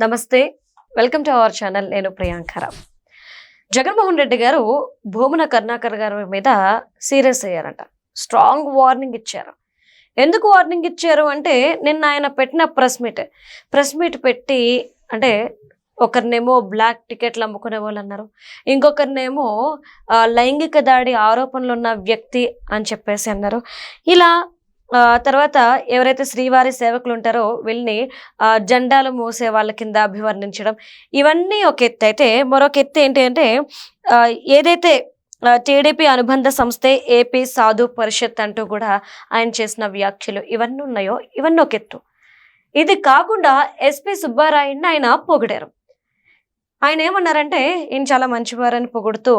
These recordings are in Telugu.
నమస్తే, వెల్కమ్ టు అవర్ ఛానల్. నేను ప్రియాంకరావు. జగన్మోహన్ రెడ్డి గారు భూమన కరుణాకర్ గారి మీద సీరియస్ అయ్యారంట. స్ట్రాంగ్ వార్నింగ్ ఇచ్చారు. ఎందుకు వార్నింగ్ ఇచ్చారు అంటే, నిన్న ఆయన పెట్టిన ప్రెస్ మీట్ పెట్టి, అంటే ఒకరినేమో బ్లాక్ టికెట్లు అమ్ముకునే వాళ్ళు అన్నారు, ఇంకొకరినేమో లైంగిక దాడి ఆరోపణలు ఉన్న వ్యక్తి అని చెప్పేసి అన్నారు. ఇలా తర్వాత ఎవరైతే శ్రీవారి సేవకులు ఉంటారో వీళ్ళని జెండాలు మోసే వాళ్ళ కింద అభివర్ణించడం, ఇవన్నీ ఒక ఎత్తు అయితే, మరొక ఎత్తు ఏంటి అంటే ఏదైతే టీడీపీ అనుబంధ సంస్థే ఏపీ సాధు పరిషత్ అంటూ కూడా ఆయన చేసిన వ్యాఖ్యలు ఇవన్నీ ఉన్నాయో, ఇవన్నీ ఒక ఎత్తు. ఇది కాకుండా ఎస్పీ సుబ్బారాయుడిని ఆయన పొగిడారు. ఆయన ఏమన్నారంటే, ఈయన చాలా మంచివారని పొగుడుతూ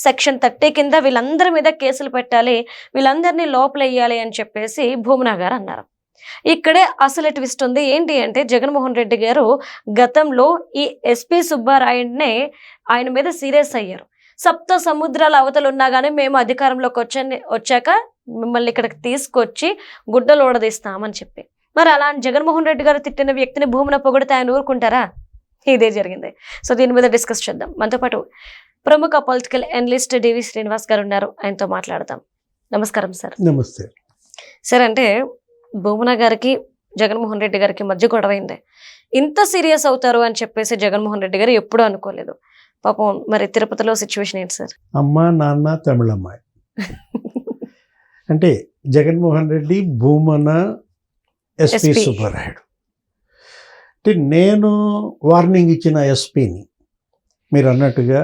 సెక్షన్ 30 కింద వీళ్ళందరి మీద కేసులు పెట్టాలి, వీళ్ళందరినీ లోపలేయాలి అని చెప్పేసి భూమన గారు అన్నారు. ఇక్కడే అసలు ట్విస్ట్ ఉంది. ఏంటి అంటే, జగన్మోహన్ రెడ్డి గారు గతంలో ఈ ఎస్పీ సుబ్బారాయుడినే ఆయన మీద సీరియస్ అయ్యారు. సప్త సముద్రాల అవతలు ఉన్నా కానీ మేము అధికారంలోకి వచ్చాక మిమ్మల్ని ఇక్కడికి తీసుకొచ్చి గుడ్డలు ఓడదీస్తామని చెప్పి. మరి అలా జగన్మోహన్ రెడ్డి గారు తిట్టిన వ్యక్తిని భూమన పొగిడితే ఆయన ఊరుకుంటారా? ఇదే జరిగింది. సో దీని మీద డిస్కస్ చేద్దాం. మనతో పాటు ప్రముఖ పొలిటికల్ అనలిస్ట్ డివి శ్రీనివాస్ గారు ఉన్నారు, ఆయనతో మాట్లాడదాం. నమస్కారం సార్. నమస్తే సార్. అంటే భూమన గారికి జగన్మోహన్ రెడ్డి గారికి మధ్య గొడవైంది. ఇంత సీరియస్ అవుతారు అని చెప్పేసి జగన్మోహన్ రెడ్డి గారు ఎప్పుడూ అనుకోలేదు. పాపం మరి తిరుపతిలో సిచ్యువేషన్ ఏంటి సార్? అమ్మ నాన్న తమిళమ్మాయి అంటే జగన్మోహన్ రెడ్డి, భూమన, ఎస్పీ సుబ్బారాయుడు. అంటే నేను వార్నింగ్ ఇచ్చిన ఎస్పీని మీరు అన్నట్టుగా,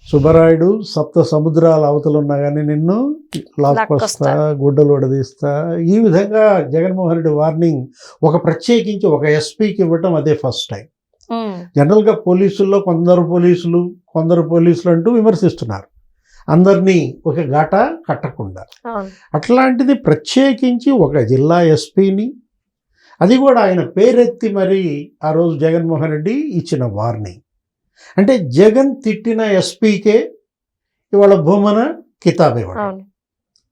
సుబ్బారాయుడు సప్త సముద్రాల అవతలు ఉన్నా కానీ నిన్ను లాక్కొస్తా, గుడ్డలు ఒడదీస్తా, ఈ విధంగా జగన్మోహన్ రెడ్డి వార్నింగ్ ప్రత్యేకించి ఒక ఎస్పీకి ఇవ్వటం అదే ఫస్ట్ టైం. జనరల్గా పోలీసుల్లో కొందరు పోలీసులు అంటూ విమర్శిస్తున్నారు, అందరినీ ఒక గాట కట్టకుండా. అట్లాంటిది ప్రత్యేకించి ఒక జిల్లా ఎస్పీని, అది కూడా ఆయన పేరెత్తి మరి ఆ రోజు జగన్మోహన్ రెడ్డి ఇచ్చిన వార్నింగ్. అంటే జగన్ తిట్టిన ఎస్పీకే ఇవాళ భూమన కితాబ్ ఇవ్వడం.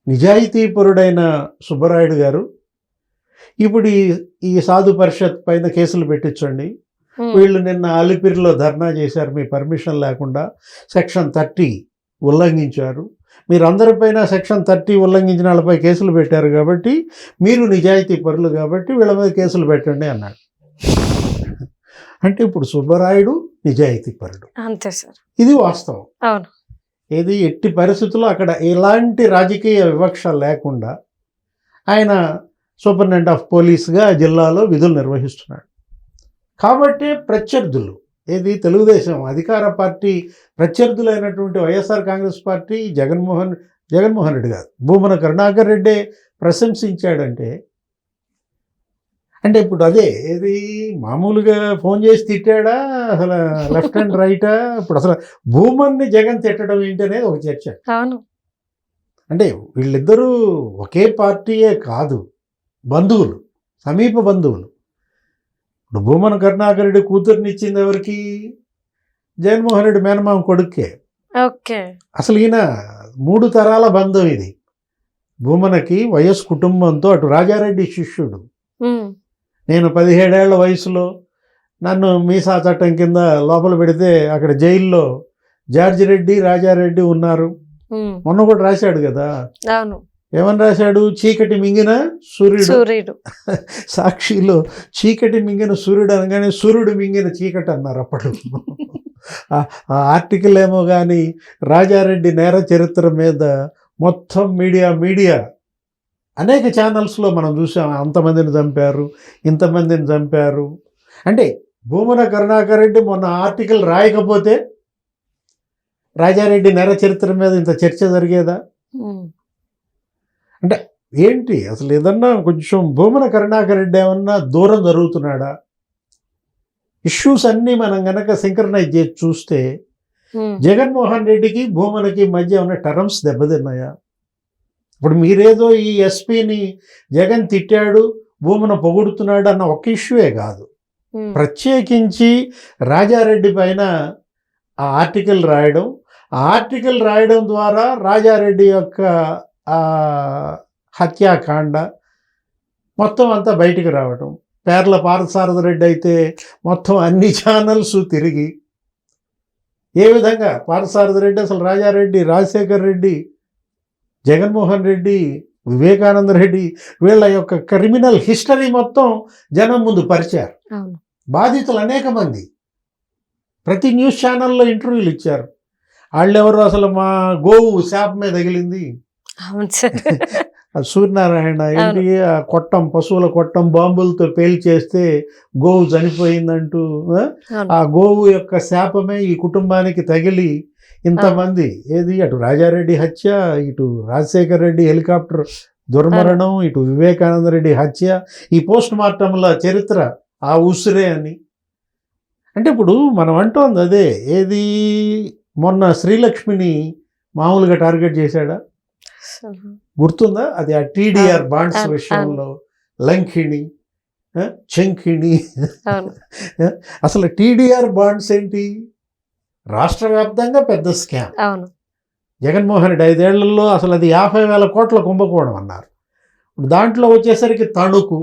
నిజాయితీపరుడైన సుబ్బరాయుడు గారు ఇప్పుడు ఈ సాధు పరిషత్ పైన కేసులు పెట్టించండి, వీళ్ళు నిన్న అలిపిరిలో ధర్నా చేశారు మీ పర్మిషన్ లేకుండా, సెక్షన్ 30 ఉల్లంఘించారు, మీరు అందరిపైన సెక్షన్ 30 ఉల్లంఘించిన వాళ్ళపై కేసులు పెట్టారు కాబట్టి మీరు నిజాయితీ పరులు కాబట్టి వీళ్ళ మీద కేసులు పెట్టండి అన్నాడు. అంటే ఇప్పుడు సుబ్బరాయుడు నిజాయితీ పరుడు, అంతే సార్, ఇది వాస్తవం. అవును. ఏది ఎట్టి పరిస్థితుల్లో అక్కడ ఎలాంటి రాజకీయ వివక్ష లేకుండా ఆయన సూపరింటెండెంట్ ఆఫ్ పోలీస్గా జిల్లాలో విధులు నిర్వహిస్తున్నాడు. కాబట్టి ప్రత్యర్థులు, ఏది తెలుగుదేశం అధికార పార్టీ ప్రత్యర్థులైనటువంటి వైఎస్ఆర్ కాంగ్రెస్ పార్టీ జగన్మోహన్ రెడ్డి గారు, భూమన కరుణాకర్ రెడ్డి ప్రశంసించాడంటే, అంటే ఇప్పుడు అదే ఏది మామూలుగా ఫోన్ చేసి తిట్టాడా, అసలు లెఫ్ట్ అండ్ రైటా, ఇప్పుడు అసలు భూమన్ని జగన్ తిట్టడం ఏంటి అనేది ఒక చర్చ. అవును. అంటే వీళ్ళిద్దరూ ఒకే పార్టీయే కాదు, బంధువులు, సమీప బంధువులు. ఇప్పుడు భూమన కరుణాకర్ రెడ్డి కూతుర్ని ఇచ్చింది ఎవరికి? జగన్మోహన్ రెడ్డి మేనమామ కొడుక్కే. ఓకే. అసలు ఈయన 3 తరాల బంధం ఇది. భూమనకి వైఎస్ కుటుంబంతో, అటు రాజారెడ్డి శిష్యుడు. నేను 17 ఏళ్ల వయసులో నన్ను మీసా చట్టం కింద లోపల పెడితే అక్కడ జైల్లో జార్జి రెడ్డి, రాజారెడ్డి ఉన్నారు. మొన్న కూడా రాశాడు కదా. అవును. ఏమని రాశాడు? చీకటి మింగిన సూర్యుడు. సాక్షిలో చీకటి మింగిన సూర్యుడు అనగానే సూర్యుడు మింగిన చీకటి అన్నారు అప్పుడు. ఆ ఆర్టికల్ ఏమో కానీ రాజారెడ్డి నేర చరిత్ర మీద మొత్తం మీడియా అనేక ఛానల్స్లో మనం చూసాం. అంతమందిని చంపారు, ఇంతమందిని చంపారు. అంటే భూమన కరుణాకర్ రెడ్డి మొన్న ఆర్టికల్ రాయకపోతే రాజారెడ్డి నేర చరిత్ర మీద ఇంత చర్చ జరిగేదా? అంటే ఏంటి అసలు ఏదన్నా కొంచెం భూమన కరుణాకర్ రెడ్డి ఏమన్నా దూరం జరుగుతున్నాడా? ఇష్యూస్ అన్నీ మనం గనక సింక్రనైజ్ చేసి చూస్తే జగన్మోహన్ రెడ్డికి భూమనకి మధ్య ఉన్న టర్మ్స్ దెబ్బతిన్నాయా? ఇప్పుడు మీరేదో ఈ ఎస్పీని జగన్ తిట్టాడు, భూమన పొగుడుతున్నాడు అన్న ఒక ఇష్యూయే కాదు, ప్రత్యేకించి రాజారెడ్డి పైన ఆ ఆర్టికల్ రాయడం ద్వారా రాజారెడ్డి యొక్క హత్యాకాండ మొత్తం అంతా బయటికి రావడం. పేర్ల పార్థసారథి రెడ్డి అయితే మొత్తం అన్ని ఛానల్స్ తిరిగి ఏ విధంగా పార్థసారథి రెడ్డి అసలు రాజారెడ్డి, రాజశేఖర్ రెడ్డి, జగన్మోహన్ రెడ్డి, వివేకానంద రెడ్డి వీళ్ళ యొక్క క్రిమినల్ హిస్టరీ మొత్తం జనం ముందు పరిచారు. అవును. బాధితులు అనేక మంది ప్రతి న్యూస్ ఛానల్లో ఇంటర్వ్యూలు ఇచ్చారు. వాళ్ళెవరు అసలు మా గోవు శాప మీద తగిలింది, అవును సార్. సూర్యనారాయణ ఏంటి ఆ కొట్టం, పశువుల కొట్టం బాంబులతో పేల్చేస్తే గోవు చనిపోయిందంటూ ఆ గోవు యొక్క శాపమే ఈ కుటుంబానికి తగిలి ఇంతమంది ఏది అటు రాజారెడ్డి హత్య, ఇటు రాజశేఖర్ రెడ్డి హెలికాప్టర్ దుర్మరణం, ఇటు వివేకానంద రెడ్డి హత్య, ఈ పోస్ట్ మార్టంల చరిత్ర ఆ ఉసిరే అని. అంటే ఇప్పుడు మనం అంటోంది అదే. ఏది మొన్న శ్రీలక్ష్మిని మామూలుగా టార్గెట్ చేశాడా గుర్తుందా? అది ఆ టీడీఆర్ బాండ్స్ విషయంలో లంకిణి, చెంకిణి. అసలు టీడీఆర్ బాండ్స్ ఏంటి? రాష్ట్ర వ్యాప్తంగా పెద్ద స్కామ్. అవును. జగన్మోహన్ రెడ్డి 5 ఏళ్లలో అసలు అది 50,000 కోట్ల కుంభకోణం అన్నారు. దాంట్లో వచ్చేసరికి తణుకు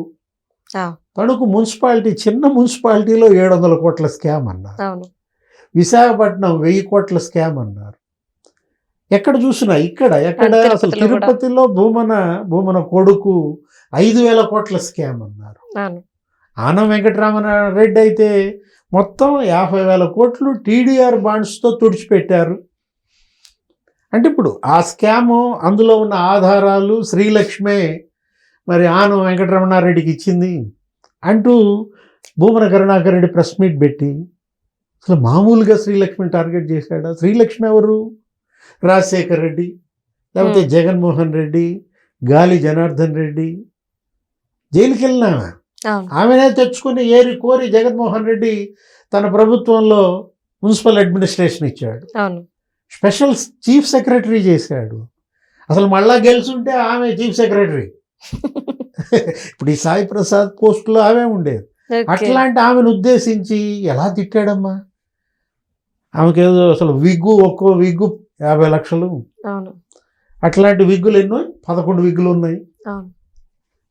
మున్సిపాలిటీ, చిన్న మున్సిపాలిటీలో 700 కోట్ల స్కామ్ అన్నారు. విశాఖపట్నం 1000 కోట్ల స్కామ్ అన్నారు. ఎక్కడ చూసినా ఎక్కడ అసలు తిరుపతిలో భూమన కొడుకు 5,000 కోట్ల స్కామ్ అన్నారు. ఆనం వెంకటరామణ రెడ్డి అయితే మొత్తం 50,000 కోట్లు టీడీఆర్ బాండ్స్తో తుడిచిపెట్టారు. అంటే ఇప్పుడు ఆ స్కాము, అందులో ఉన్న ఆధారాలు శ్రీలక్ష్మే మరి ఆనం వెంకటరమణారెడ్డికి ఇచ్చింది అంటూ భూమన కరుణాకర్ రెడ్డి ప్రెస్ మీట్ పెట్టి అసలు మామూలుగా శ్రీలక్ష్మిని టార్గెట్ చేశాడా? శ్రీలక్ష్మి ఎవరు? రాజశేఖర్ రెడ్డి, లేకపోతే జగన్మోహన్ రెడ్డి, గాలి జనార్దన్ రెడ్డి జైలుకి వెళ్ళినా ఆమెనే తెచ్చుకుని ఏరి కోరి జగన్మోహన్ రెడ్డి తన ప్రభుత్వంలో మున్సిపల్ అడ్మినిస్ట్రేషన్ ఇచ్చాడు, స్పెషల్ చీఫ్ సెక్రటరీ చేశాడు. అసలు మళ్ళా గెలుచుంటే ఆమె చీఫ్ సెక్రటరీ. ఇప్పుడు ఈ సాయి ప్రసాద్ పోస్టులో ఆమె ఉండేది. అట్లాంటి ఆమెను ఉద్దేశించి ఎలా తిట్టాడమ్మా? ఆమెకేదో అసలు విగ్గు, ఒక్కో విగ్గు 50 లక్షలు. అట్లాంటి విగ్గులు ఎన్నో 11 విగ్గులు ఉన్నాయి.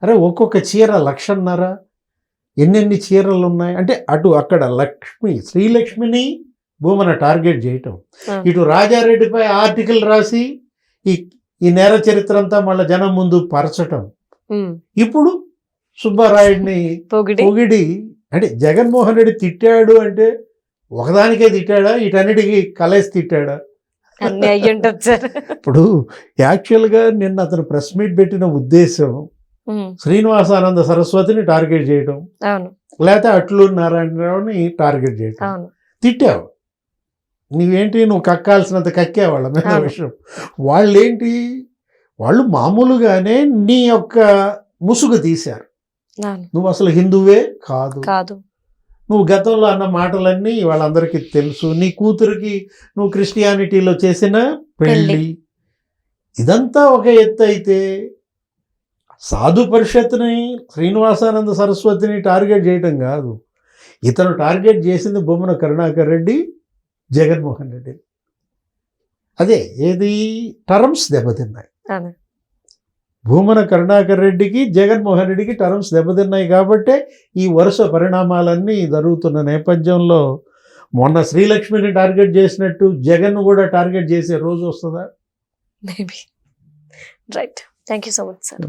అరే ఒక్కొక్క చీర 1,50,000. ఎన్నెన్ని చీరలు ఉన్నాయి అంటే అక్కడ శ్రీలక్ష్మిని భూమన టార్గెట్ చేయటం, ఇటు రాజారెడ్డిపై ఆర్టికల్ రాసి ఈ నేర చరిత్ర అంతా మళ్ళీ జనం ముందు పరచటం, ఇప్పుడు సుబ్బారాయుడిని పొగిడి అంటే జగన్మోహన్ రెడ్డి తిట్టాడు అంటే ఒకదానికే తిట్టాడా, వీటన్నిటికీ కలేసి తిట్టాడా? ఇప్పుడు యాక్చువల్గా నిన్న అతను ప్రెస్ మీట్ పెట్టిన ఉద్దేశం శ్రీనివాసానంద సరస్వతిని టార్గెట్ చేయడం, లేకపోతే అట్లూరి నారాయణరావుని టార్గెట్ చేయడం. తిట్టావు, నువ్వేంటి నువ్వు కక్కాల్సినంత కక్కే వాళ్ళ మీద విషయం. వాళ్ళు మామూలుగానే నీ యొక్క ముసుగు తీశారు. నువ్వు అసలు హిందువే కాదు. నువ్వు గతంలో అన్న మాటలన్నీ వాళ్ళందరికీ తెలుసు. నీ కూతురికి నువ్వు క్రిస్టియానిటీలో చేసిన పెళ్ళి, ఇదంతా ఒక ఎత్తు అయితే సాధు పరిషత్ని, శ్రీనివాసానంద సరస్వతిని టార్గెట్ చేయటం కాదు. ఇతను టార్గెట్ చేసింది భూమన కరుణాకర్ రెడ్డి, జగన్మోహన్ రెడ్డి. అదే ఏది టర్మ్స్ దెబ్బతిన్నాయి. భూమన కరుణాకర్ రెడ్డికి, జగన్మోహన్ రెడ్డికి టర్మ్స్ దెబ్బతిన్నాయి. కాబట్టే ఈ వరుస పరిణామాలన్నీ జరుగుతున్న నేపథ్యంలో మొన్న శ్రీలక్ష్మిని టార్గెట్ చేసినట్టు జగన్ కూడా టార్గెట్ చేసే రోజు వస్తుందా? Maybe. Right. Thank you so much sir.